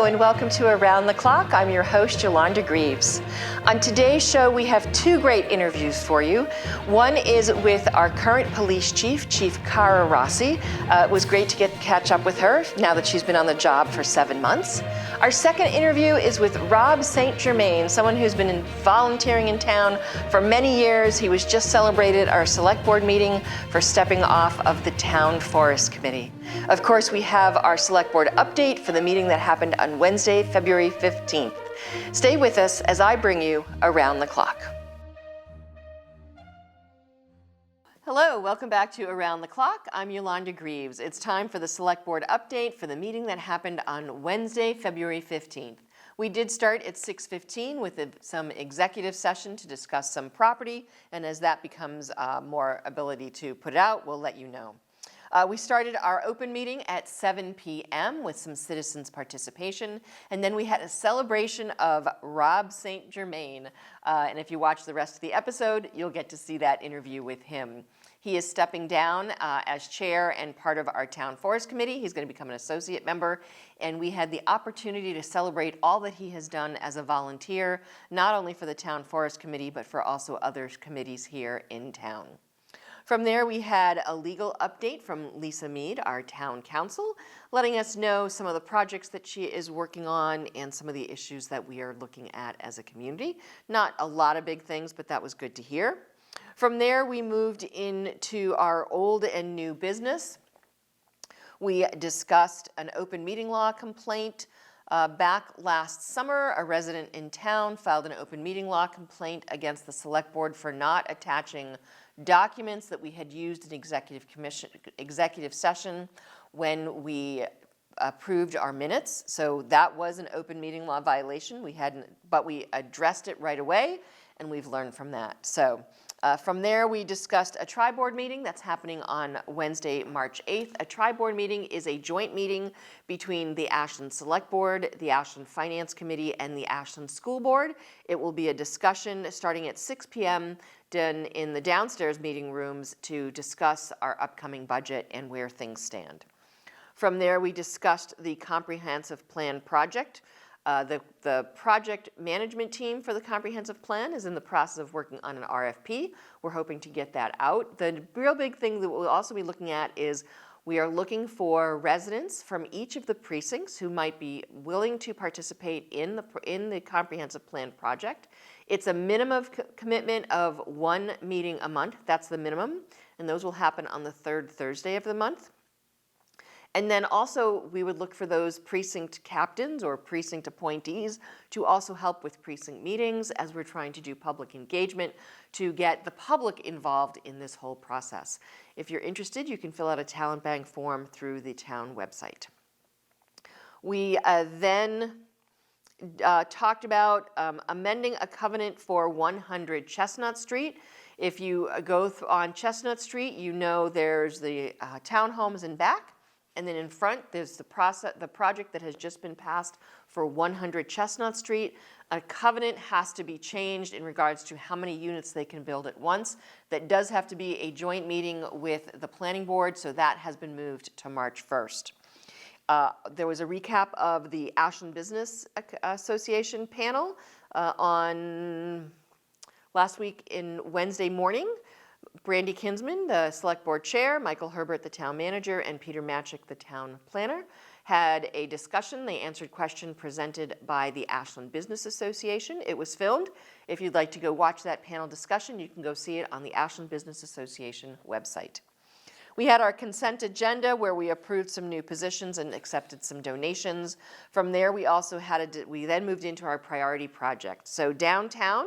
Hello and welcome to Around the Clock. I'm your host, Yolanda Greaves. On today's show, we have two great interviews for you. One is with our current police chief, Chief Cara Rossi. It was great to catch up with her now that she's been on the job for 7 months. Our second interview is with Rob St. Germain, someone who's been volunteering in town for many years. He was just celebrated our select board meeting for stepping off of the Town Forest Committee. Of course, we have our select board update for the meeting that happened on Wednesday, February 15th. Stay with us as I bring you Around the Clock. Hello, welcome back to Around the Clock. I'm Yolanda Greaves. It's time for the select board update for the meeting that happened on Wednesday, February 15th. We did start at 6:15 with some executive session to discuss some property, and as that becomes more ability to put it out, we'll let you know. We started our open meeting at 7 p.m. with some citizens' participation, and then we had a celebration of Rob St. Germain. And if you watch the rest of the episode, you'll get to see that interview with him. He is stepping down as chair and part of our Town Forest Committee. He's going to become an associate member, and we had the opportunity to celebrate all that he has done as a volunteer, not only for the Town Forest Committee, but for also other committees here in town. From there, we had a legal update from Lisa Mead, our town council, letting us know some of the projects that she is working on and some of the issues that we are looking at as a community. Not a lot of big things, but that was good to hear. From there, we moved into our old and new business. We discussed an open meeting law complaint. Back last summer, a resident in town filed an open meeting law complaint against the select board for not attaching documents that we had used in executive session when we approved our minutes. So that was an open meeting law violation. But we addressed it right away, and we've learned from that. So from there, we discussed a tri-board meeting that's happening on Wednesday, March 8th. A tri-board meeting is a joint meeting between the Ashland Select Board, the Ashland Finance Committee, and the Ashland School Board. It will be a discussion starting at 6 p.m. done in the downstairs meeting rooms to discuss our upcoming budget and where things stand. From there, we discussed the comprehensive plan project. The project management team for the comprehensive plan is in the process of working on an RFP. We're hoping to get that out. The real big thing that we'll also be looking at is we are looking for residents from each of the precincts who might be willing to participate in the comprehensive plan project. It's a minimum commitment of 1 meeting a month. That's the minimum, and those will happen on the third Thursday of the month. And then also we would look for those precinct captains or precinct appointees to also help with precinct meetings as we're trying to do public engagement to get the public involved in this whole process. If you're interested, you can fill out a talent bank form through the town website. We then talked about amending a covenant for 100 Chestnut Street. If you go on Chestnut Street, you know there's the townhomes in back. And then in front, there's the project that has just been passed for 100 Chestnut Street. A covenant has to be changed in regards to how many units they can build at once. That does have to be a joint meeting with the planning board, so that has been moved to March 1st. There was a recap of the Ashland Business Association panel on last week in Wednesday morning. Brandy Kinsman, the select board chair, Michael Herbert, the town manager, and Peter Matchik, the town planner, had a discussion. They answered questions presented by the Ashland Business Association. It was filmed. If you'd like to go watch that panel discussion, you can go see it on the Ashland Business Association website. We had our consent agenda where we approved some new positions and accepted some donations. From there, we also we then moved into our priority project. So downtown,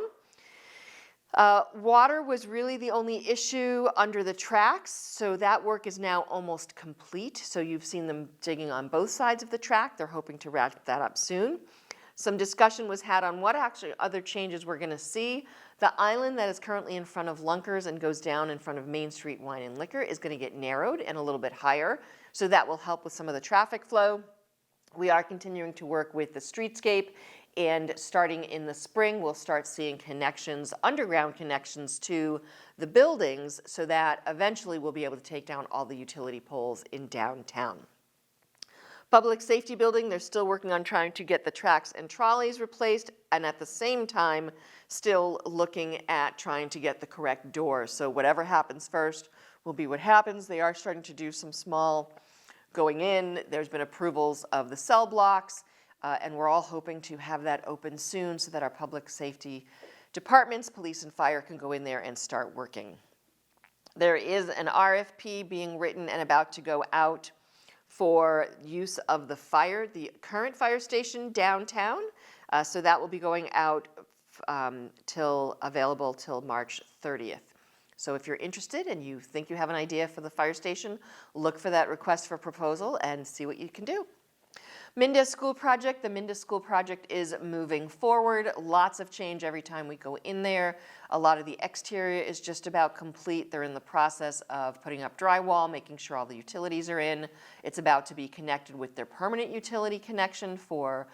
water was really the only issue under the tracks, so that work is now almost complete. So you've seen them digging on both sides of the track. They're hoping to wrap that up soon. Some discussion was had on what actually other changes we're going to see. The island that is currently in front of Lunkers and goes down in front of Main Street Wine and Liquor is going to get narrowed and a little bit higher, so that will help with some of the traffic flow. We are continuing to work with the streetscape, and starting in the spring, we'll start seeing connections, underground connections to the buildings, so that eventually we'll be able to take down all the utility poles in downtown. Public safety building, they're still working on trying to get the tracks and trolleys replaced, and at the same time, still looking at trying to get the correct doors. So whatever happens first will be what happens. They are starting to do some small going in. There's been approvals of the cell blocks, and we're all hoping to have that open soon so that our public safety departments, police and fire, can go in there and start working. There is an RFP being written and about to go out for use of the current fire station downtown. So that will be going out available till March 30th. So if you're interested and you think you have an idea for the fire station, look for that request for proposal and see what you can do. Mendez School Project, the Mendez School Project is moving forward. Lots of change every time we go in there. A lot of the exterior is just about complete. They're in the process of putting up drywall, making sure all the utilities are in. It's about to be connected with their permanent utility connection for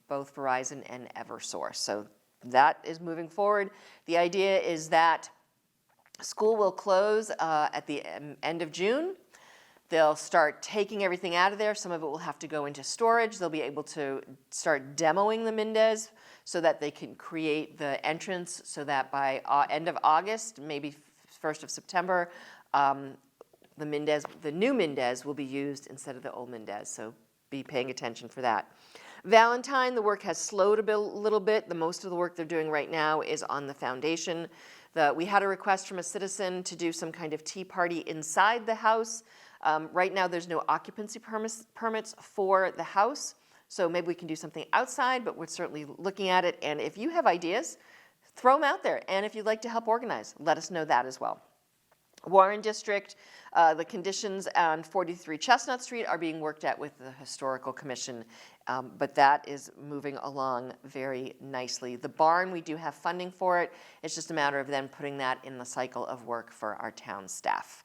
both Verizon and Eversource. So that is moving forward. The idea is that school will close at the end of June. They'll start taking everything out of there. Some of it will have to go into storage. They'll be able to start demoing the Mendez so that they can create the entrance so that by end of August, maybe 1st of September, the new Mendez will be used instead of the old Mendez. So be paying attention for that. Valentine, the work has slowed a little bit. The most of the work they're doing right now is on the foundation. We had a request from a citizen to do some kind of tea party inside the house. Right now, there's no occupancy permits for the house, so maybe we can do something outside, but we're certainly looking at it. And if you have ideas, throw them out there. And if you'd like to help organize, let us know that as well. Warren District, the conditions on 43 Chestnut Street are being worked at with the Historical Commission, but that is moving along very nicely. The barn, we do have funding for it. It's just a matter of then putting that in the cycle of work for our town staff.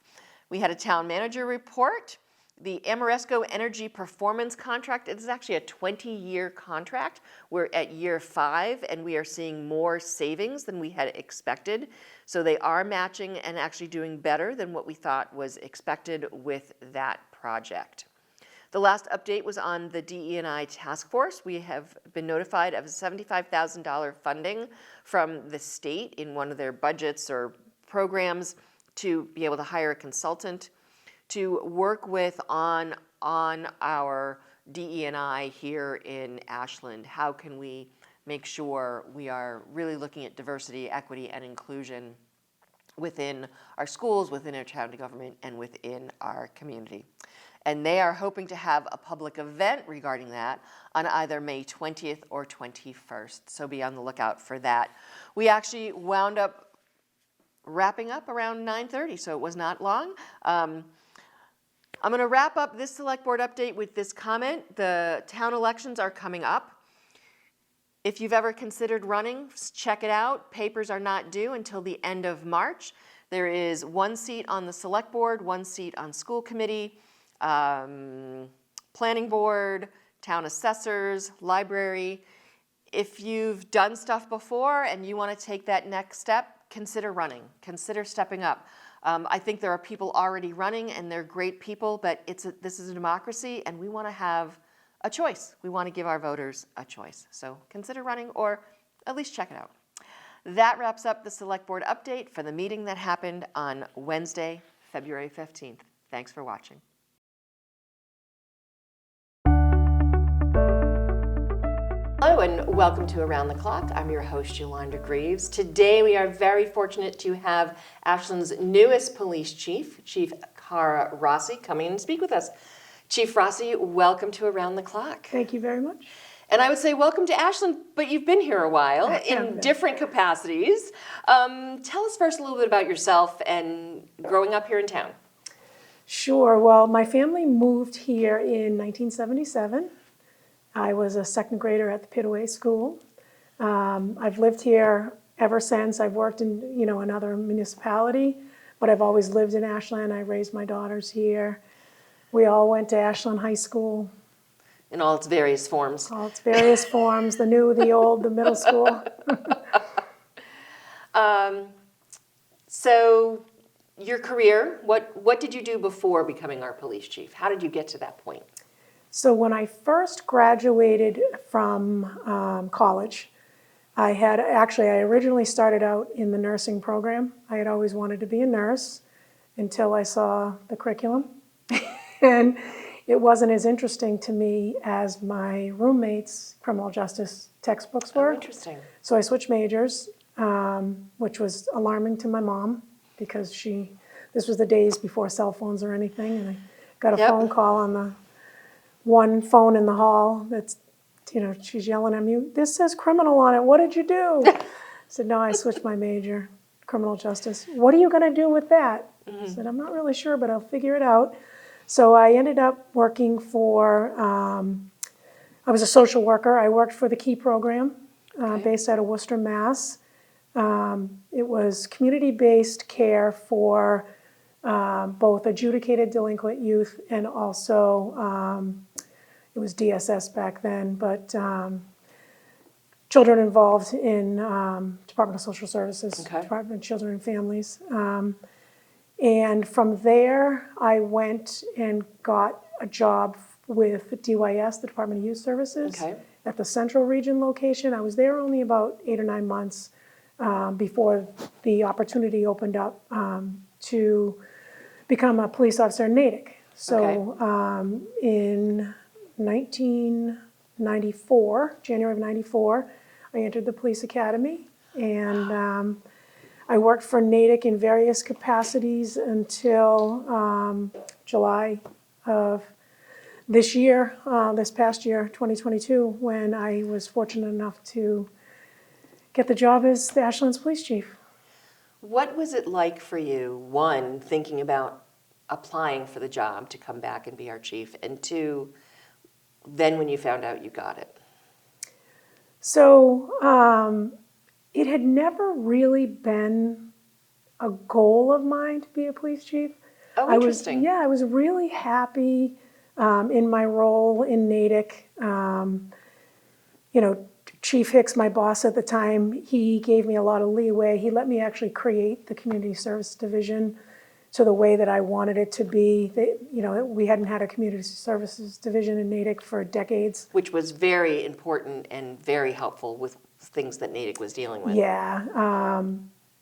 We had a town manager report. The Amoresco Energy Performance Contract, it is actually a 20-year contract. We're at year 5, and we are seeing more savings than we had expected. So they are matching and actually doing better than what we thought was expected with that project. The last update was on the DE&I task force. We have been notified of $75,000 funding from the state in one of their budgets or programs to be able to hire a consultant to work with on our DE&I here in Ashland. How can we make sure we are really looking at diversity, equity, and inclusion within our schools, within our county government, and within our community? And they are hoping to have a public event regarding that on either May 20th or 21st. So be on the lookout for that. We actually wound up wrapping up around 9:30, so it was not long. I'm going to wrap up this select board update with this comment. The town elections are coming up. If you've ever considered running, check it out. Papers are not due until the end of March. There is 1 seat on the select board, 1 seat on school committee, planning board, town assessors, library. If you've done stuff before and you want to take that next step, consider running, consider stepping up. I think there are people already running and they're great people, but this is a democracy and we want to have a choice. We want to give our voters a choice. So consider running or at least check it out. That wraps up the select board update for the meeting that happened on Wednesday, February 15th. Thanks for watching. Hello and welcome to Around the Clock. I'm your host, Yolanda Greaves. Today we are very fortunate to have Ashland's newest police chief, Chief Cara Rossi, coming in and speak with us. Chief Rossi, welcome to Around the Clock. Thank you very much. And I would say welcome to Ashland, but you've been here a while in different capacities. Tell us first a little bit about yourself and growing up here in town. Sure. Well, my family moved here in 1977. I was a second grader at the Pitaway School. I've lived here ever since. I've worked in, another municipality, but I've always lived in Ashland. I raised my daughters here. We all went to Ashland High School. In all its various forms. All its various forms, the new, the old, the middle school. So your career, what did you do before becoming our police chief? How did you get to that point? So when I first graduated from college, I originally started out in the nursing program. I had always wanted to be a nurse until I saw the curriculum. And it wasn't as interesting to me as my roommates' criminal justice textbooks were. Oh, interesting. So I switched majors, which was alarming to my mom because this was the days before cell phones or anything, and I got a Yep. phone call on the one phone in the hall that's, she's yelling at me, "This says criminal on it, what did you do?" I said, "No, I switched my major, criminal justice." "What are you going to do with that?" I said, "I'm not really sure, but I'll figure it out." So I ended up working I was a social worker. I worked for the KEY program based out of Worcester, Mass. It was community-based care for both adjudicated delinquent youth and also, it was DSS back then, but children involved in Department of Social Services, Okay. Department of Children and Families. And from there, I went and got a job with DYS, the Department of Youth Services, Okay. at the Central Region location. I was there only about 8 or 9 months before the opportunity opened up to become a police officer in Natick. So in 1994, January of 94, I entered the police academy, and I worked for Natick in various capacities until July of this year, this past year, 2022, when I was fortunate enough to get the job as the Ashland's police chief. What was it like for you, one, thinking about applying for the job to come back and be our chief, and two, then when you found out you got it? So it had never really been a goal of mine to be a police chief. Oh, interesting. I was really happy in my role in Natick. Chief Hicks, my boss at the time, he gave me a lot of leeway. He let me actually create the community service division to the way that I wanted it to be. We hadn't had a community services division in Natick for decades. Which was very important and very helpful with things that Natick was dealing with. Yeah,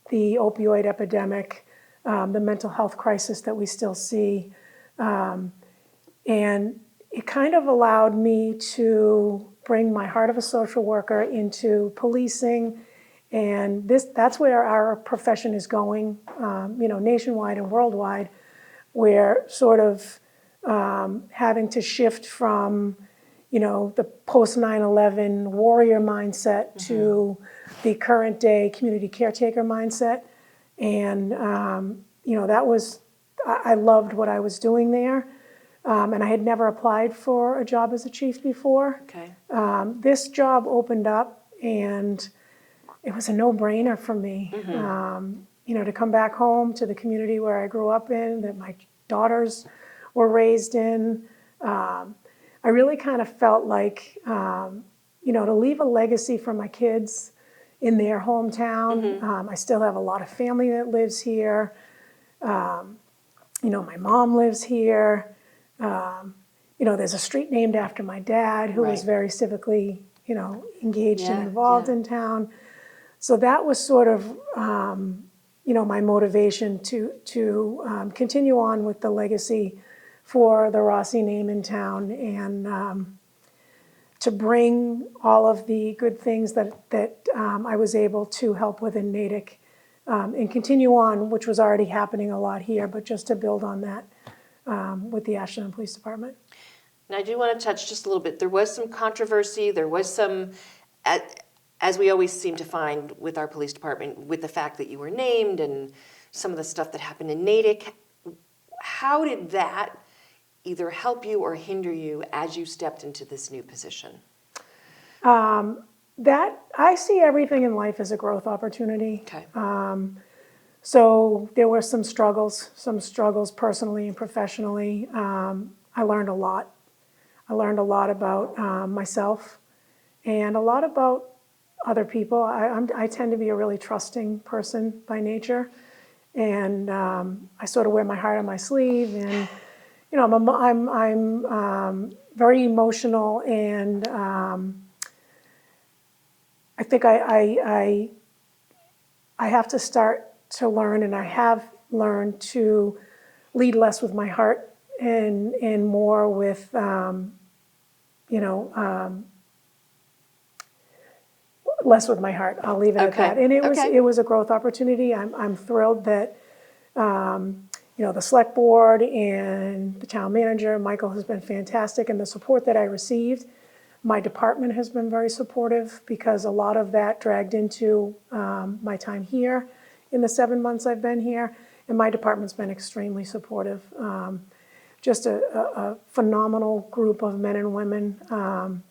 the opioid epidemic, the mental health crisis that we still see. And it kind of allowed me to bring my heart of a social worker into policing, and that's where our profession is going, nationwide and worldwide. We're sort of having to shift from, the post 9/11 warrior mindset to the current day community caretaker mindset, and I loved what I was doing there. And I had never applied for a job as a chief before. Okay. This job opened up, and it was a no-brainer for me. To come back home to the community where I grew up in, that my daughters were raised in. I really kind of felt like, to leave a legacy for my kids in their hometown. I still have a lot of family that lives here. My mom lives here. There's a street named after my dad, who was very civically, engaged and involved in town. So that was sort of, my motivation to continue on with the legacy for the Rossi name in town, and to bring all of the good things that I was able to help with in Natick, and continue on, which was already happening a lot here, but just to build on that. With the Ashland Police Department. And I do want to touch just a little bit. There was some controversy. There was some, as we always seem to find with our police department, with the fact that you were named and some of the stuff that happened in Natick. How did that either help you or hinder you as you stepped into this new position? That I see everything in life as a growth opportunity. Okay. So there were some struggles personally and professionally. I learned a lot. I learned a lot about myself and a lot about other people. I tend to be a really trusting person by nature, and I sort of wear my heart on my sleeve, and you know, I'm very emotional, and I think I have to start to learn, and I have learned to lead less with my heart and more with, less with my heart. I'll leave it at that. And Okay. it was a growth opportunity. I'm thrilled that the select board and the town manager, Michael, has been fantastic, and the support that I received. My department has been very supportive, because a lot of that dragged into my time here in the 7 months I've been here, and my department's been extremely supportive. Just a phenomenal group of men and women.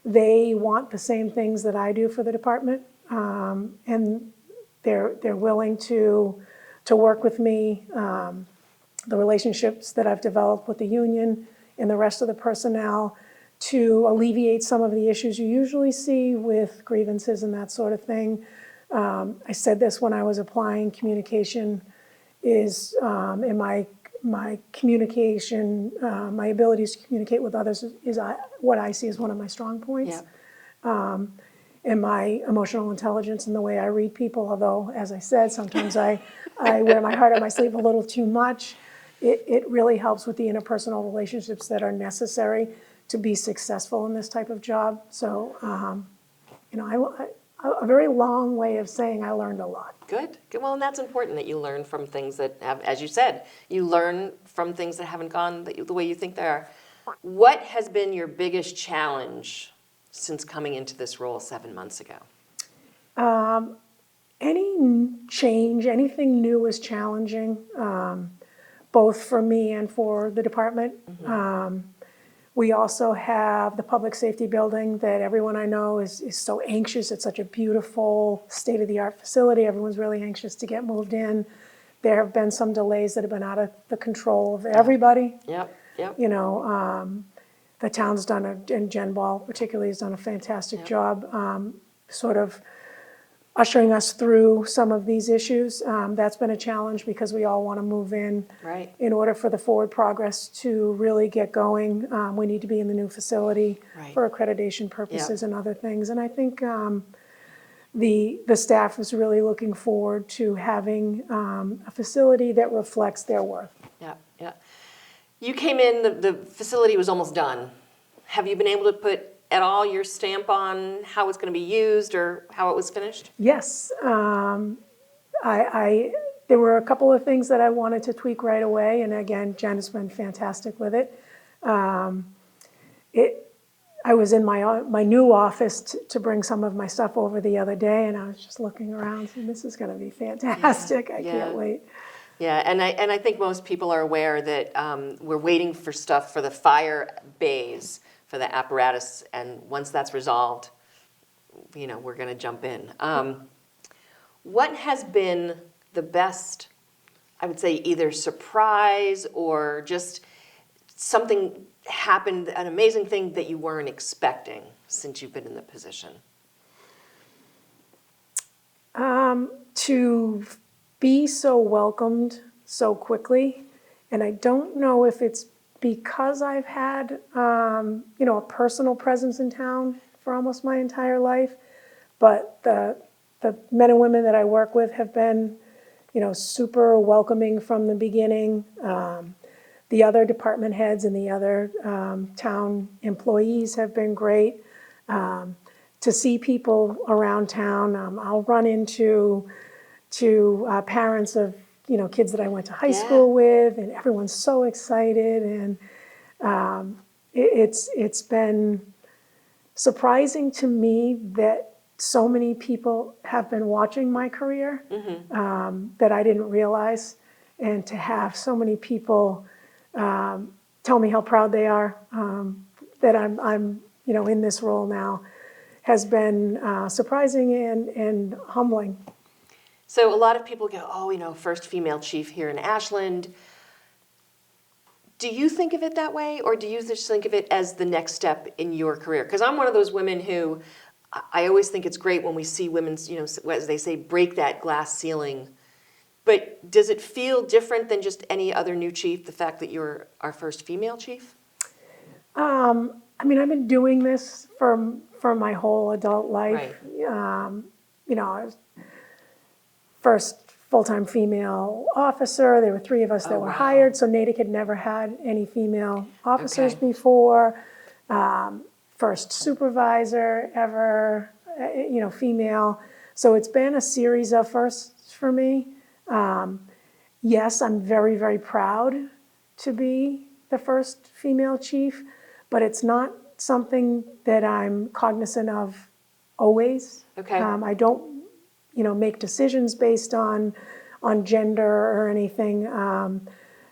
They want the same things that I do for the department, and they're willing to work with me. The relationships that I've developed with the union and the rest of the personnel to alleviate some of the issues you usually see with grievances and that sort of thing. I said this when I was applying. Communication is, in my communication, my abilities to communicate with others is what I see as one of my strong points. Yeah. And my emotional intelligence and the way I read people, although, as I said, sometimes I wear my heart on my sleeve a little too much. It really helps with the interpersonal relationships that are necessary to be successful in this type of job. So, a very long way of saying I learned a lot. Good. Well, and that's important, that you learn from things that have, as you said, you learn from things that haven't gone the way you think they are. What has been your biggest challenge since coming into this role 7 months ago? Any change, anything new is challenging, both for me and for the department. We also have the public safety building that everyone I know is so anxious. It's such a beautiful, state-of-the-art facility. Everyone's really anxious to get moved in. There have been some delays that have been out of the control of everybody. Yep. The town's done, and Jen Ball particularly has done a fantastic job sort of ushering us through some of these issues. That's been a challenge, because we all want to move in. Right. In order for the forward progress to really get going, we need to be in the new facility for accreditation purposes and other things. And I think the staff is really looking forward to having a facility that reflects their worth. Yeah. You came in, the facility was almost done. Have you been able to put at all your stamp on how it's going to be used or how it was finished? Yes. There were a couple of things that I wanted to tweak right away, and again, Jen has been fantastic with it. I was in my new office to bring some of my stuff over the other day, and I was just looking around, and this is going to be fantastic. I can't wait. Yeah, and I think most people are aware that we're waiting for stuff for the fire bays, for the apparatus, and once that's resolved, we're going to jump in. What has been the best, I would say, either surprise or just something happened, an amazing thing that you weren't expecting since you've been in the position? To be so welcomed so quickly, and I don't know if it's because I've had, a personal presence in town for almost my entire life, but the men and women that I work with have been, super welcoming from the beginning. The other department heads and the other town employees have been great. To see people around town, I'll run into parents of kids that I went to high school with, and everyone's so excited, and it's been surprising to me that so many people have been watching my career that I didn't realize, and to have so many people tell me how proud they are that I'm in this role now has been surprising and humbling. So a lot of people go, first female chief here in Ashland. Do you think of it that way, or do you just think of it as the next step in your career? Because I'm one of those women who, I always think it's great when we see women, as they say, break that glass ceiling But does it feel different than just any other new chief, the fact that you're our first female chief? I mean, I've been doing this for my whole adult life. You know, I was first full-time female officer. There were 3 of us that were hired, so Natick had never had any female officers before. First supervisor ever, you know, female. So it's been a series of firsts for me. Yes, I'm very, very proud to be the first female chief, but it's not something that I'm cognizant of always. I don't, you know, make decisions based on gender or anything.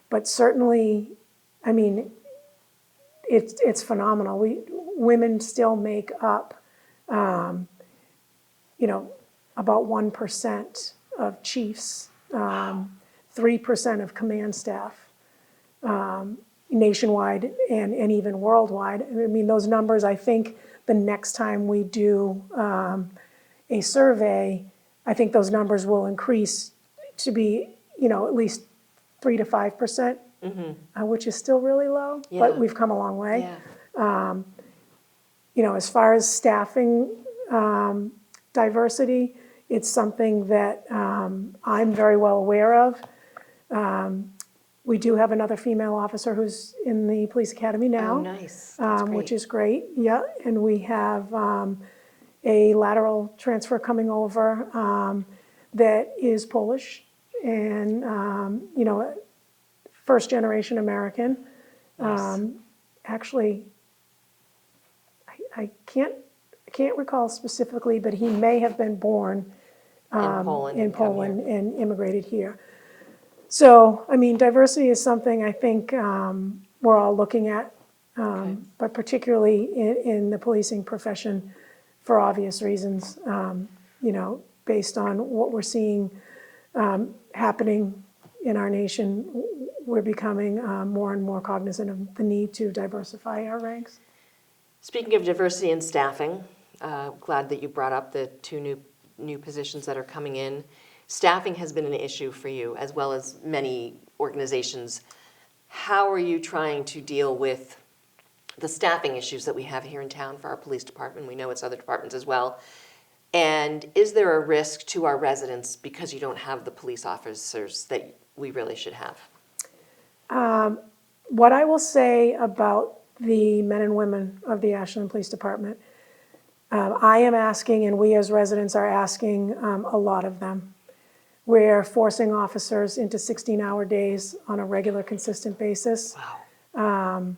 But certainly, I mean, it's phenomenal. Women still make up, you know, about 1% of chiefs, 3% of command staff, nationwide and even worldwide. I mean, those numbers, I think the next time we do a survey, I think those numbers will increase to be, you know, at least 3 to 5%, which is still really low, but we've come a long way. You know, as far as staffing diversity, it's something that I'm very well aware of. We do have another female officer who's in the police academy now. Oh, nice. That's great. Which is great. Yeah, and we have a lateral transfer coming over that is Polish and you know, first generation American. Actually, I can't recall specifically, but he may have been born in Poland and immigrated here. So, I mean, diversity is something I think we're all looking at, but particularly in the policing profession for obvious reasons, you know, based on what we're seeing happening in our nation, we're becoming more and more cognizant of the need to diversify our ranks. Speaking of diversity and staffing, glad that you brought up the 2 new positions that are coming in. Staffing has been an issue for you, as well as many organizations. How are you trying to deal with the staffing issues that we have here in town for our police department? We know it's other departments as well. And is there a risk to our residents because you don't have the police officers that we really should have? What I will say about the men and women of the Ashland Police Department, I am asking, and we as residents are asking a lot of them. We're forcing officers into 16-hour days on a regular, consistent basis. Wow.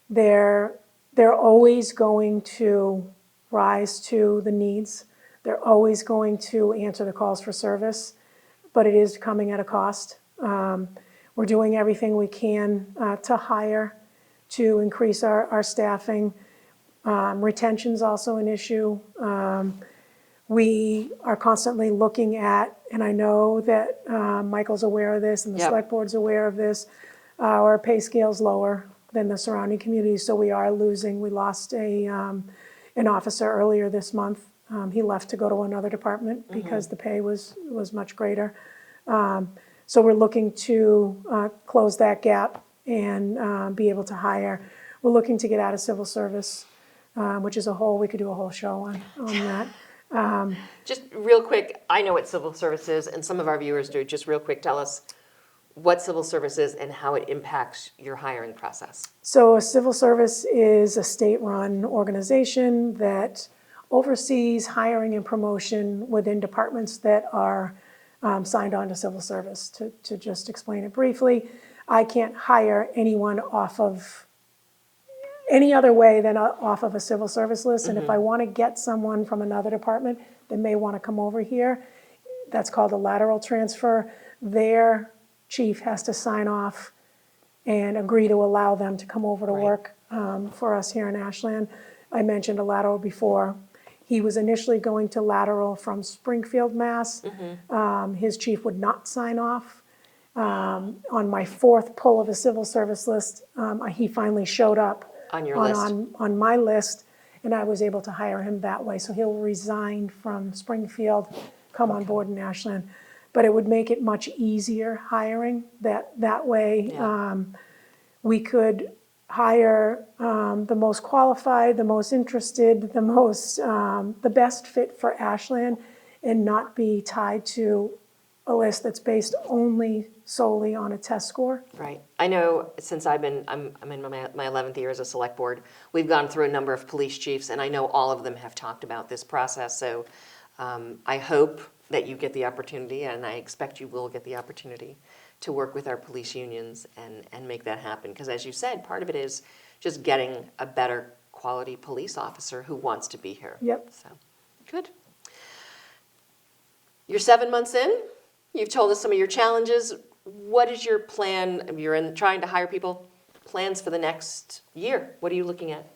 They're always going to rise to the needs. They're always going to answer the calls for service, but it is coming at a cost. We're doing everything we can to hire, to increase our staffing. Retention's also an issue. We are constantly looking at, and I know that Michael's aware of this and the select board's aware of this, our pay scale's lower than the surrounding communities, so we are losing. We lost an officer earlier this month. He left to go to another department because the pay was much greater. So we're looking to close that gap and be able to hire. We're looking to get out of civil service, which is we could do a whole show on that. Just real quick, I know what civil service is, and some of our viewers do. Just real quick, tell us what civil service is and how it impacts your hiring process. So a civil service is a state-run organization that oversees hiring and promotion within departments that are signed on to civil service. To just explain it briefly, I can't hire anyone off of any other way than off of a civil service list. And if I want to get someone from another department that may want to come over here, that's called a lateral transfer. Their chief has to sign off and agree to allow them to come over to work for us here in Ashland. I mentioned a lateral before. He was initially going to lateral from Springfield, Mass. His chief would not sign off. On my 4th pull of a civil service list, he finally showed up on your list. On my list, and I was able to hire him that way. So he'll resign from Springfield, come on board in Ashland. but it would make it much easier hiring. That way, Yeah. we could hire the most qualified, the most interested, the best fit for Ashland, and not be tied to a list that's based solely on a test score. Right. I know since I'm in my 11th year as a select board, we've gone through a number of police chiefs, and I know all of them have talked about this process. So I hope that you get the opportunity, and I expect you will get the opportunity to work with our police unions and make that happen. Because as you said, part of it is just getting a better quality police officer who wants to be here. Yep. So, good. You're 7 months in. You've told us some of your challenges. What is your plan? You're trying to hire people. Plans for the next year. What are you looking at?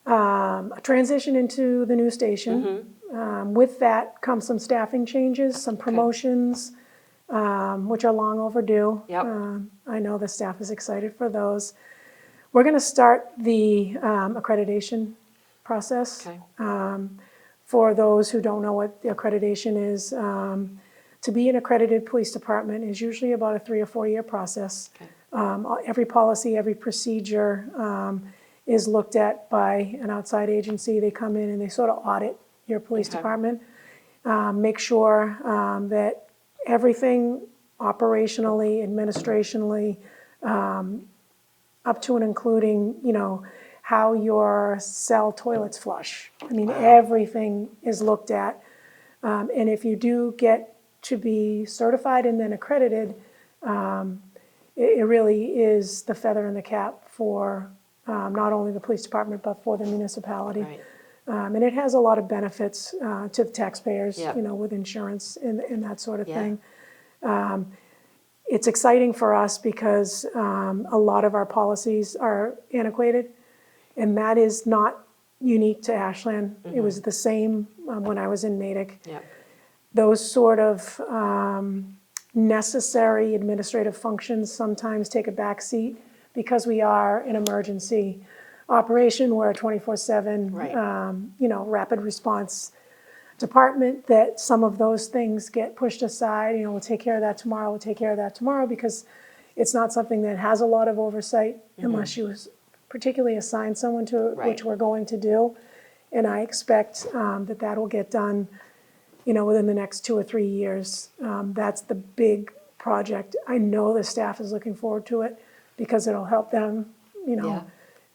A transition into the new station. With that comes some staffing changes, some promotions, which are long overdue. Yep. I know the staff is excited for those. We're going to start the accreditation process. Okay. For those who don't know what the accreditation is, to be an accredited police department is usually about a 3 or 4 year process. Okay. Every policy, every procedure is looked at by an outside agency. They come in and they sort of audit your police Okay. department, make sure that everything operationally, administrationally, up to and including, how your cell toilets flush. I mean, everything is looked at. And if you do get to be certified and then accredited, it really is the feather in the cap for not only the police department, but for the municipality. Right. And it has a lot of benefits to the taxpayers, Yep. with insurance and that sort of Yeah. thing. It's exciting for us because a lot of our policies are antiquated, and that is not unique to Ashland. It was the same when I was in Natick. Yep. Those sort of necessary administrative functions sometimes take a back seat because we are an emergency operation. We're a 24/7, Right. Rapid response department, that some of those things get pushed aside. We'll take care of that tomorrow, because it's not something that has a lot of oversight unless you particularly assign someone to it, Right. which we're going to do. And I expect that will get done, within the next 2 or 3 years. That's the big project. I know the staff is looking forward to it because it'll help them, Yeah.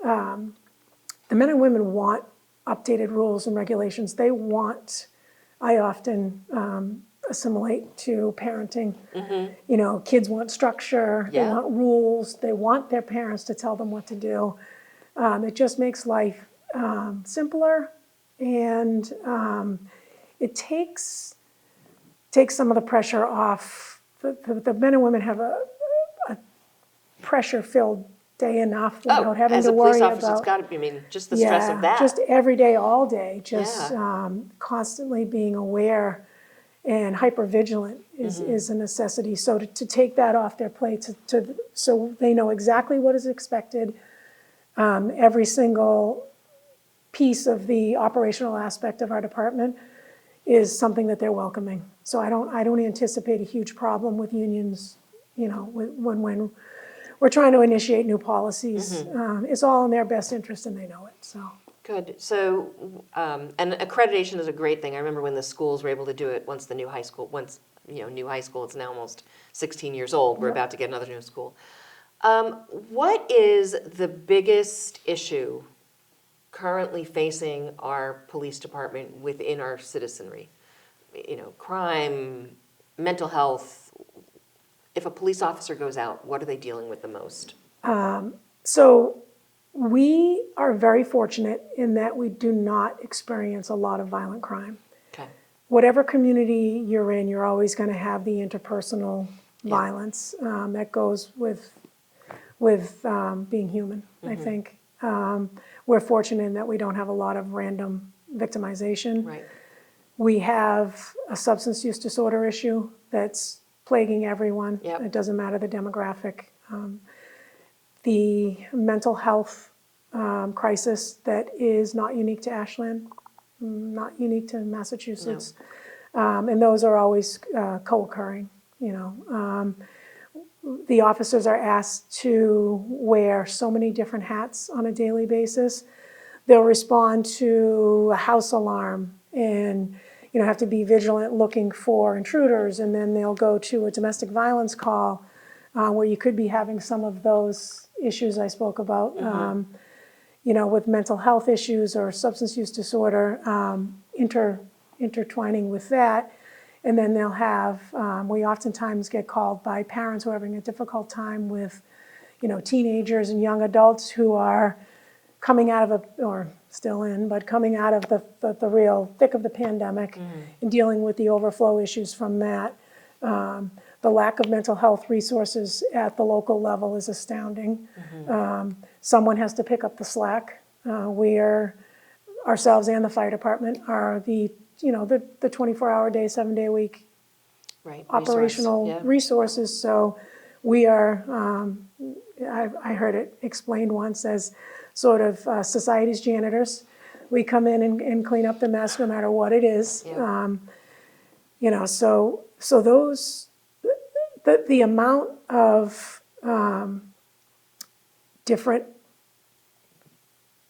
The men and women want updated rules and regulations. I often assimilate to parenting. Kids want structure, they Yeah. want rules, they want their parents to tell them what to do. It just makes life simpler, and it takes some of the pressure off. The men and women have a pressure-filled day enough without having as to a police worry officer, it's about. got to be, just the stress of that. Just every day, all day, just Yeah. constantly being aware and hypervigilant is a necessity. So to take that off their plate, so they know exactly what is expected, every single piece of the operational aspect of our department is something that they're welcoming. So I don't anticipate a huge problem with unions, when we're trying to initiate new policies. It's all in their best interest, and they know it, so. Good. So, and accreditation is a great thing. I remember when the schools were able to do it once new high school, it's now almost 16 years old. We're about to get another new school. What is the biggest issue currently facing our police department within our citizenry? Crime, mental health. If a police officer goes out, what are they dealing with the most? So we are very fortunate in that we do not experience a lot of violent crime. Okay. Whatever community you're in, you're always going to have the interpersonal violence that goes with being human, I think. We're fortunate in that we don't have a lot of random victimization. Right. We have a substance use disorder issue that's plaguing everyone. Yep. It doesn't matter the demographic. The mental health crisis that is not unique to Ashland, not unique to Massachusetts. And those are always co-occurring, you know. The officers are asked to wear so many different hats on a daily basis. They'll respond to a house alarm and, you know, have to be vigilant looking for intruders, and then they'll go to a domestic violence call where you could be having some of those issues I spoke about, you know, with mental health issues or substance use disorder, intertwining with that. And then they'll have, we oftentimes get called by parents who are having a difficult time with, you know, teenagers and young adults who are coming out of or still in, but coming out of the real thick of the pandemic and dealing with the overflow issues from that. The lack of mental health resources at the local level is astounding. Someone has to pick up the slack. We are, ourselves and the fire department are the 24-hour day, 7-day a week operational resources. So we are, I heard it explained once as sort of society's janitors. We come in and clean up the mess no matter what it is. You know, so those, the amount of different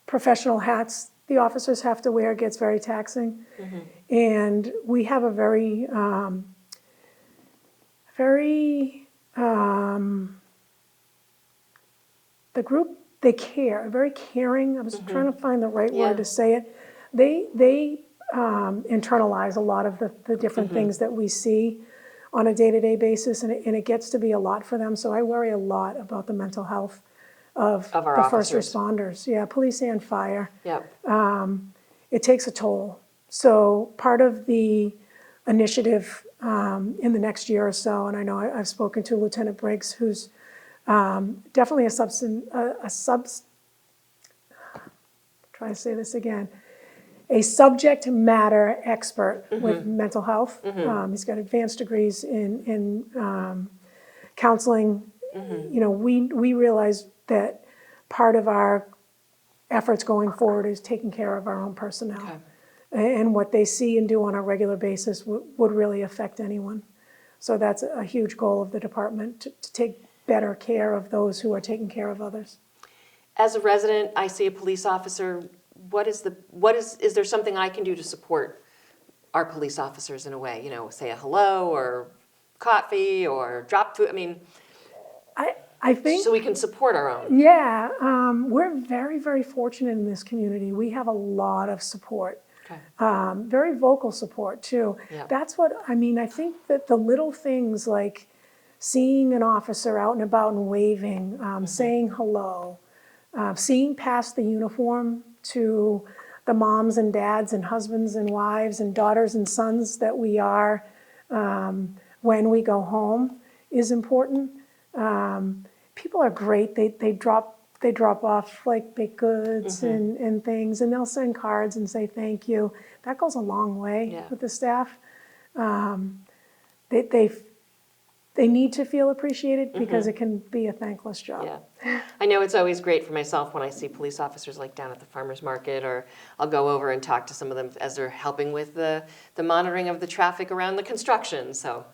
professional hats the officers have to wear gets very taxing. And we have a very, the group, they care, very caring. I was trying to find the right word to say it. They internalize a lot of the different things that we see on a day-to-day basis, and it gets to be a lot for them. So I worry a lot about the mental health of our the officers. first responders. Yeah, police and fire. Yep. It takes a toll. So part of the initiative in the next year or so, and I know I've spoken to Lieutenant Briggs, who's definitely try to say this again, a subject matter expert with mental health. He's got advanced degrees in counseling. You know, we realize that part of our efforts going forward is taking care of our own personnel. And what they see and do on a regular basis would really affect anyone. So that's a huge goal of the department, to take better care of those who are taking care of others. As a resident, I see a police officer. Is there something I can do to support our police officers in a way? You know, say a hello or coffee or drop food. I mean, I think so we can support our own. Yeah, we're very, very fortunate in this community. We have a lot of support. Very vocal support too. That's what, I mean, I think that the little things like seeing an officer out and about and waving, saying hello, seeing past the uniform to the moms and dads and husbands and wives and daughters and sons that we are when we go home is important. People are great. They drop off like baked goods and things, and they'll send cards and say thank you. That goes a long way with the staff. They need to feel appreciated because it can be a thankless job. I know it's always great for myself when I see police officers like down at the farmer's market, or I'll go over and talk to some of them as they're helping with the monitoring of the traffic around the construction. So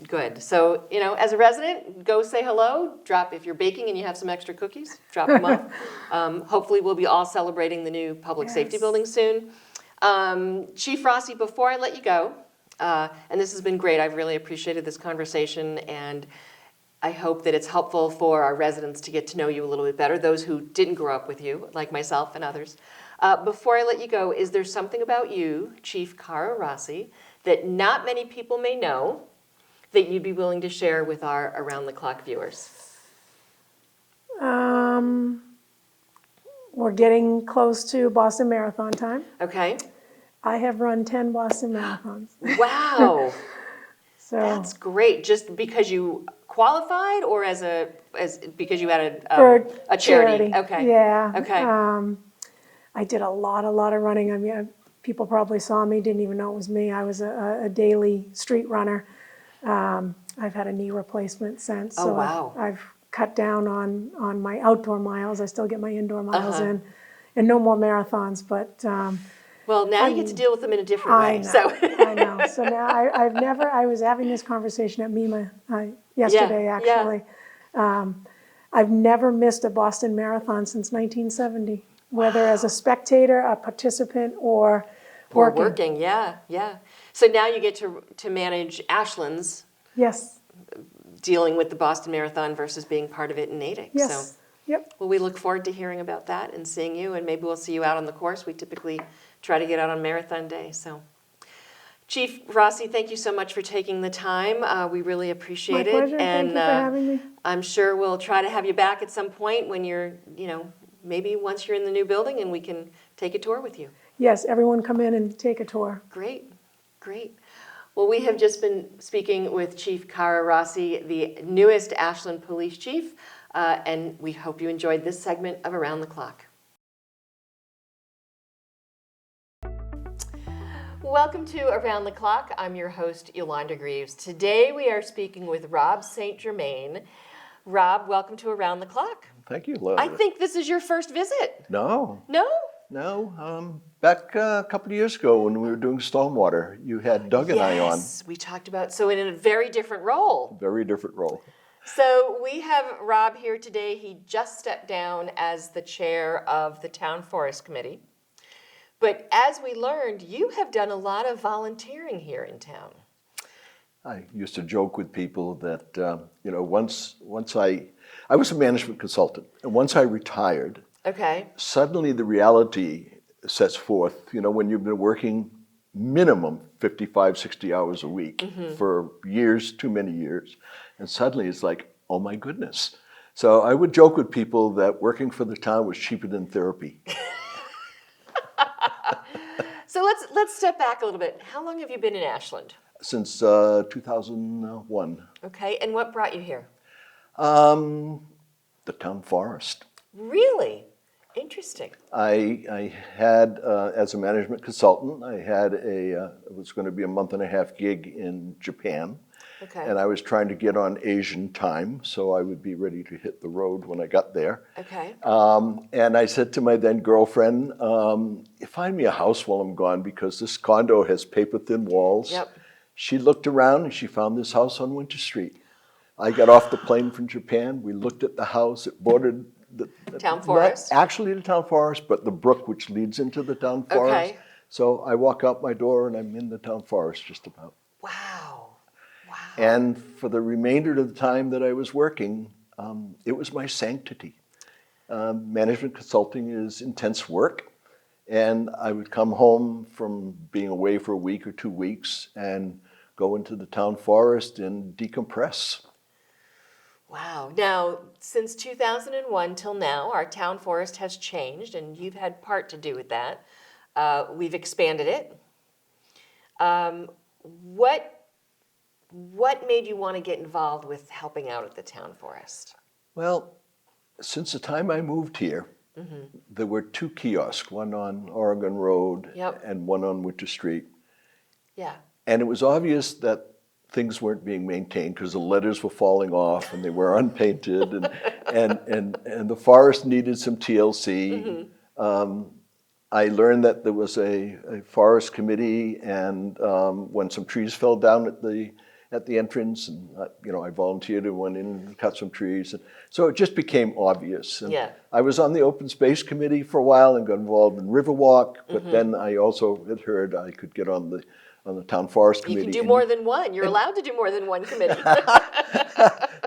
good. So, you know, as a resident, go say hello, if you're baking and you have some extra cookies, drop them off. Hopefully we'll be all celebrating the new public safety building soon. Chief Rossi, before I let you go, and this has been great, I've really appreciated this conversation, and I hope that it's helpful for our residents to get to know you a little bit better, those who didn't grow up with you, like myself and others. Before I let you go, is there something about you, Chief Cara Rossi, that not many people may know that you'd be willing to share with our Around the Clock viewers? We're getting close to Boston Marathon time. Okay. I have run 10 Boston Marathons. Wow. So that's great. Just because you qualified, or because you had a charity? Okay. Yeah. Okay. I did a lot of running. I mean, people probably saw me, didn't even know it was me. I was a daily street runner. I've had a knee replacement since. So wow. I've cut down on my outdoor miles. I still get my indoor miles in, and no more marathons. But Well, now you get to deal with them in a different I way. know, So I know. So now I was having this conversation at MEMA yesterday, Yeah, actually. I've never missed a Boston Marathon since 1970, whether as a spectator, a participant, or Or working. working, yeah. So now you get to manage Ashland's Yes, dealing with the Boston Marathon versus being part of it in Natick. So, yes, yep. well, we look forward to hearing about that and seeing you, and maybe we'll see you out on the course. We typically try to get out on marathon day. So, Chief Rossi, thank you so much for taking the time. We really My appreciate it. pleasure. Thank you for having me. I'm sure we'll try to have you back at some point when you're, maybe once you're in the new building and we can take a tour with you. Yes, everyone come in and take a tour. Great, great. Well, we have just been speaking with Chief Cara Rossi, the newest Ashland Police Chief, and we hope you enjoyed this segment of Around the Clock. Welcome to Around the Clock. I'm your host, Yolanda Greaves. Today we are speaking with Rob St. Germain. Rob, welcome to Around the Clock. Thank you, Yolanda. I think this is your first visit. No, No? back a couple of years ago when we were doing stormwater, you had Doug and I on. Yes, we talked about, so in a very different role. Very different role. So we have Rob here today. He just stepped down as the chair of the Town Forest Committee. But as we learned, you have done a lot of volunteering here in town. I used to joke with people that, once I was a management consultant, and once I retired, Okay. suddenly the reality sets forth, when you've been working minimum 55, 60 hours a week for years, too many years, and suddenly it's like, oh my goodness. So I would joke with people that working for the town was cheaper than therapy. So let's step back a little bit. How long have you been in Ashland? Since 2001. Okay, and what brought you here? The town forest. Really? Interesting. I had, as a management consultant, I had it was going to be a month-and-a-half gig in Japan. Okay. And I was trying to get on Asian time, so I would be ready to hit the road when I got there. Okay. And I said to my then girlfriend, find me a house while I'm gone because this condo has paper-thin walls. Yep. She looked around and she found this house on Winter Street. I got off the plane from Japan. We looked at the house. It bordered the Town forest? Not actually the town forest, but the brook which leads into the town forest. Okay. So I walk out my door and I'm in the town forest just about. Wow. Wow. And for the remainder of the time that I was working, it was my sanctity. Management consulting is intense work. And I would come home from being away for a week or 2 weeks and go into the town forest and decompress. Wow. Now, since 2001 till now, our town forest has changed, and you've had part to do with that. We've expanded it. What made you want to get involved with helping out at the town forest? Well, since the time I moved here, there were 2 kiosks, one on Oregon Road Yep. and one on Winter Street. Yeah. And it was obvious that things weren't being maintained because the letters were falling off and they were unpainted and the forest needed some TLC. I learned that there was a forest committee and when some trees fell down at the entrance and I volunteered and went in and cut some trees. And so it just became obvious. And Yeah. I was on the open space committee for a while and got involved in Riverwalk, but then I also had heard I could get on the town forest committee. You can do more than one. You're allowed to do more than one committee.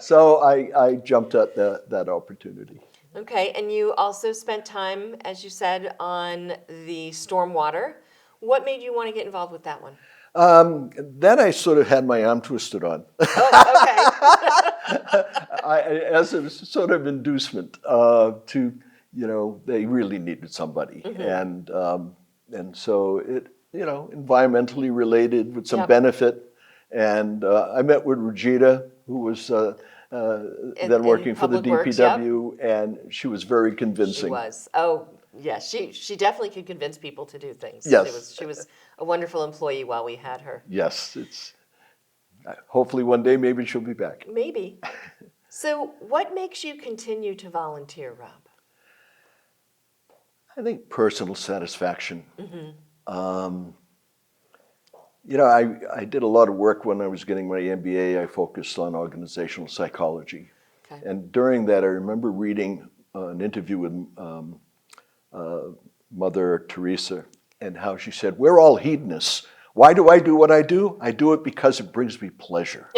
So I jumped at that opportunity. Okay, and you also spent time, as you said, on the stormwater. What made you want to get involved with that one? That I sort of had my arm twisted on. Oh, okay. As a sort of inducement to, they really needed somebody. And so it, environmentally related with some Yep. benefit. And I met with Regina, who was then working for the Public Works, yep. DPW, and she was very She convincing. was. Oh, yeah, she definitely could convince people to do things. Yes. She was a wonderful employee while we had her. Yes, it's hopefully one day maybe she'll be back. Maybe. So what makes you continue to volunteer, Rob? I think personal satisfaction. You know, I did a lot of work when I was getting my MBA. I focused on organizational psychology. Okay. And during that, I remember reading an interview with Mother Teresa and how she said, "We're all hedonists. Why do I do what I do? I do it because it brings me pleasure."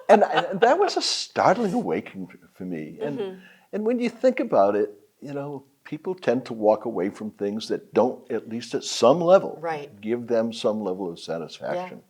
and that was a startling awakening for me. And when you think about it, you know, people tend to walk away from things that don't, at least at some level, Right. give them some level of satisfaction.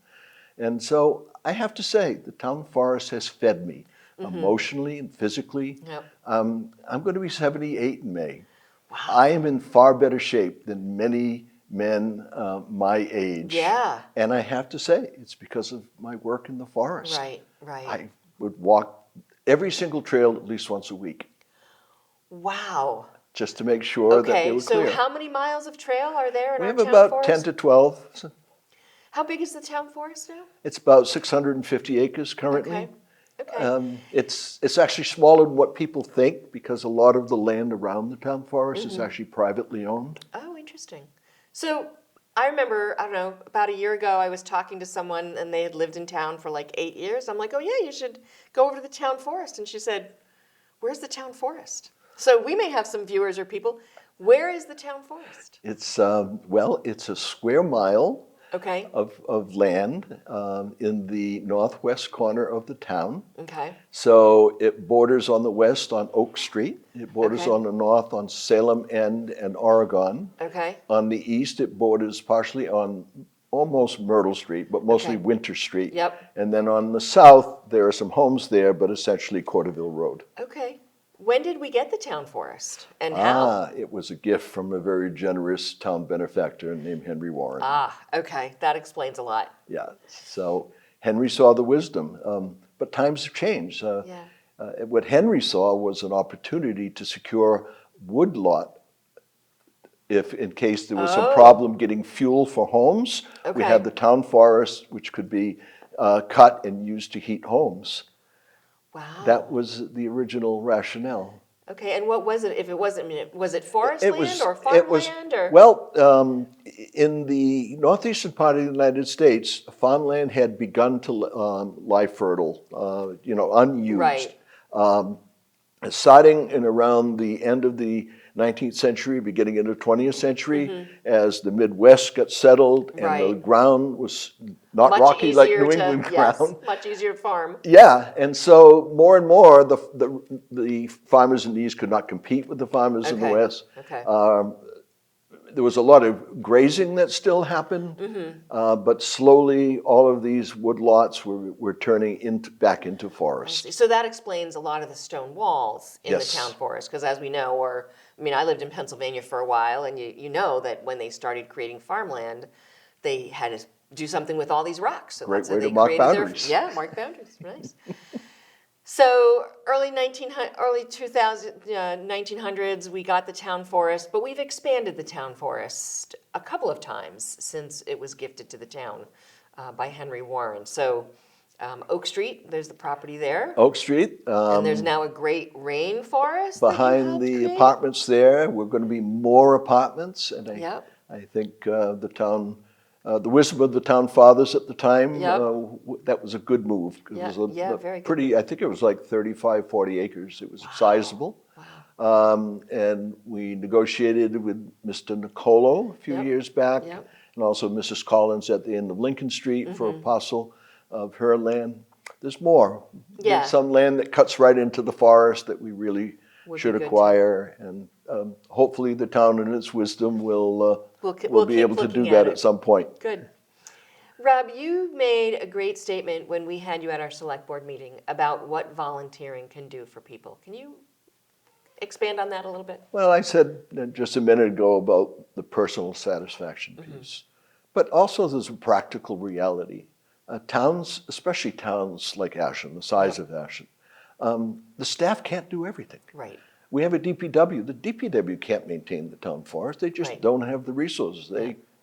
And so I have to say, the town forest has fed me emotionally and physically. Yep. I'm going to be 78 in May. Wow. I am in far better shape than many men my age. Yeah. And I have to say, it's because of my work in the forest. Right, right. I would walk every single trail at least once a week. Wow. Just to make sure that they Okay, were so clear. how many miles of trail are there in We our have town about forest? 10 to 12. So How big is the town forest now? it's about 650 acres currently. Okay. Okay. It's actually smaller than what people think because a lot of the land around the town forest is actually privately owned. Oh, interesting. So I remember, I don't know, about a year ago, I was talking to someone and they had lived in town for like 8 years. I'm like, oh yeah, you should go over to the town forest. And she said, where's the town forest? So we may have some viewers or people. Where is the town forest? It's, well, it's a square mile Okay. of land in the northwest corner of the town. Okay. So it borders on the west on Oak Street. It borders Okay. on the north on Salem End and Oregon. Okay. On the east, it borders partially on almost Myrtle Street, but mostly Okay. Winter Street. Yep. And then on the south, there are some homes there, but essentially Corderville Road. Okay. When did we get the town forest and how? It was a gift from a very generous town benefactor named Henry Warren. Okay. That explains a lot. Yeah, so Henry saw the wisdom, but times have changed. Yeah. What Henry saw was an opportunity to secure woodlot if in case there was some problem getting fuel for homes. We Okay. had the town forest, which could be cut and used to heat homes. Wow. That was the original rationale. Okay, and what was it? If it wasn't, I mean, was it forest It land was, or it was, farmland or? well, in the northeastern part of the United States, farmland had begun to lie fertile, you know, unused. Right. Starting in around the end of the 19th century, beginning into the 20th century, as the Midwest got settled and the Right. ground was not Much rocky like easier New to- England yes, ground. much easier to farm. Yeah, and so more and more, the farmers in the East could not compete with the farmers in the Okay. West. Okay. There was a lot of grazing that still happened, but slowly all of these woodlots were turning back into forest. So that explains a lot of the stone walls in Yes. the town forest, because as we know, I mean, I lived in Pennsylvania for a while, and you know that when they started creating farmland, they had to do something with all these rocks. So Great that's how way to they mark created boundaries. mark boundaries. Nice. So early 1900s, we got the town forest, but we've expanded the town forest a couple of times since it was gifted to the town by Henry Warren. So Oak Street, there's the property there. Oak Street, And there's now a great rainforest that you behind helped the create? apartments there, we're going to be more apartments, and Yep. I think the town, the wisdom of the town fathers at the time, Yep. that was a good move. 'Cause Yeah, it was yeah, very good pretty, I think it was like 35, 40 acres. It was sizable. And we negotiated with Mr. Nicolo a few Yep. years back, Yep. and also Mrs. Collins at the end of Lincoln Street for a parcel of her land. There's more. Yeah. There's some land that cuts right into the forest that we really Would be should good to- acquire, and hopefully the town in its wisdom will We'll be keep able to do looking that at at it. some point. Good. Rob, you made a great statement when we had you at our select board meeting about what volunteering can do for people. Can you expand on that a little bit? Well, I said just a minute ago about the personal satisfaction piece, but also there's a practical reality. Towns, especially towns like Ashland, the size of Ashland, the staff can't do everything. Right. We have a DPW. The DPW can't maintain the town forest. They just Right. don't have the resources.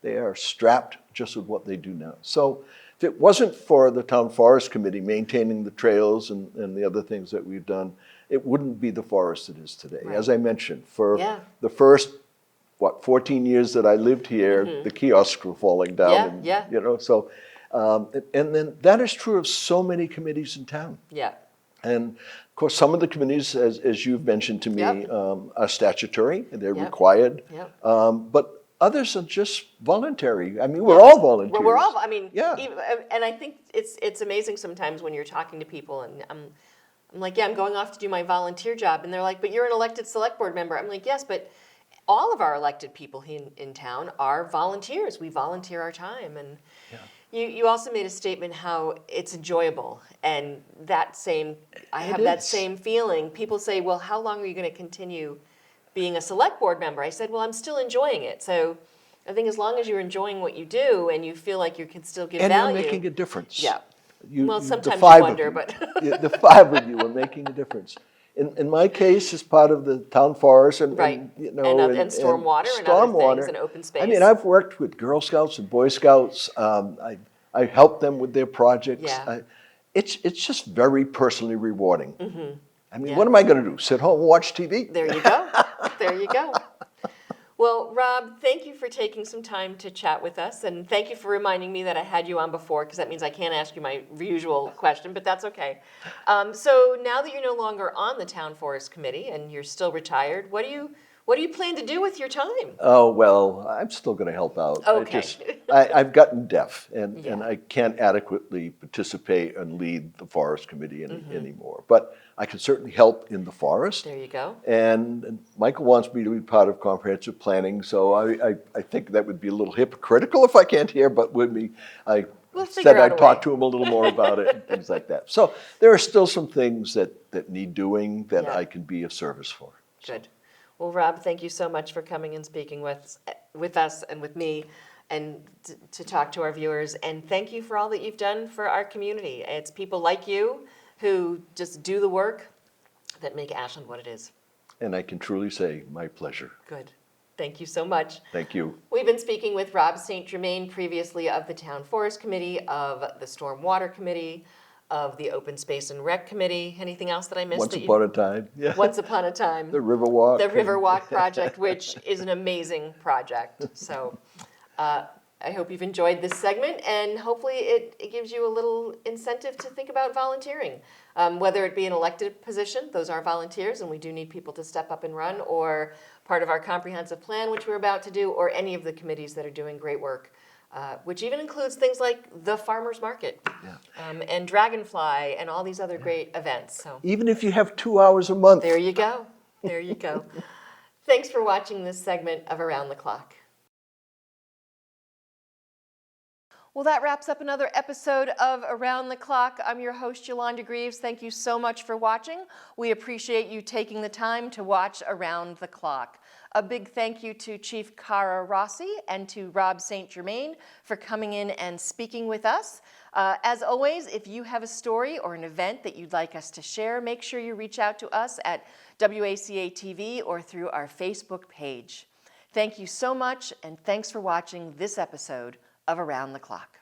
They are strapped just with what they do now. So if it wasn't for the town forest committee maintaining the trails and the other things that we've done, it wouldn't be the forest it is today. Right. As I mentioned, for Yeah. the first what, 14 years that I lived here, the kiosks were falling down. Yeah, and, yeah. You know, so, and then that is true of so many committees in town. Yeah. And of course, some of the committees, as you've mentioned to me, Yep. are statutory, they're Yep. required. Yep. But others are just voluntary. I mean, we're all volunteers. Well, we're all, I mean, Yeah. and I think it's amazing sometimes when you're talking to people and I'm like, yeah, I'm going off to do my volunteer job. And they're like, but you're an elected select board member. I'm like, yes, but all of our elected people in town are volunteers. We volunteer our time. And you also made a statement how it's enjoyable. And I have that is. same feeling. People say, well, how long are you going to continue being a select board member? I said, well, I'm still enjoying it. So I think as long as you're enjoying what you do and you feel like you can still give And value. you're making a difference. Yeah. Well, The sometimes you five of wonder, you, but yeah, the five of you are making a difference. In my case, as part of the town forest and, Right. you know, And stormwater and other things and open I mean, space. I've worked with Girl Scouts and Boy Scouts. I helped them with their projects. Yeah. It's just very personally rewarding. I mean, Yeah. what am I going to do? Sit home and watch TV? there you go. There you go. Well, Rob, thank you for taking some time to chat with us, and thank you for reminding me that I had you on before, because that means I can't ask you my usual question, but that's okay. So now that you're no longer on the Town Forest Committee and you're still retired, what do you plan to do with your time? Oh, well, I'm still going to help out. Okay. I've gotten deaf, and Yeah. I can't adequately participate and lead the forest committee anymore. But I can certainly help in the forest. There you go. And Michael wants me to be part of comprehensive planning, so I think that would be a little hypocritical if I can't hear, but with me, I We'll figure said out a I'd talk way. to him a little more about it and things like that. So there are still some things that need doing that Yeah. I can be of service for. Good. Well, Rob, thank you so much for coming and speaking with us and with me and to talk to our viewers. And thank you for all that you've done for our community. It's people like you who just do the work that make Ashland what it is. And I can truly say, my pleasure. Good. Thank you so much. Thank you. We've been speaking with Rob St. Germain, previously of the Town Forest Committee, of the Stormwater Committee, of the Open Space and Rec Committee. Anything else that I missed? Once upon a time, yeah. Once upon a time. The Riverwalk. The Riverwalk project, which is an amazing project. So I hope you've enjoyed this segment, and hopefully it gives you a little incentive to think about volunteering. Whether it be an elected position, those are volunteers, and we do need people to step up and run, or part of our comprehensive plan, which we're about to do, or any of the committees that are doing great work, which even includes things like the Farmers Market and Dragonfly and all these other great events. So Even if you have 2 hours a month. there you go. There you go. Thanks for watching this segment of Around the Clock. Well, that wraps up another episode of Around the Clock. I'm your host, Yolanda Greaves. Thank you so much for watching. We appreciate you taking the time to watch Around the Clock. A big thank you to Chief Cara Rossi and to Rob St. Germain for coming in and speaking with us. As always, if you have a story or an event that you'd like us to share, make sure you reach out to us at WACA-TV or through our Facebook page. Thank you so much, and thanks for watching this episode of Around the Clock.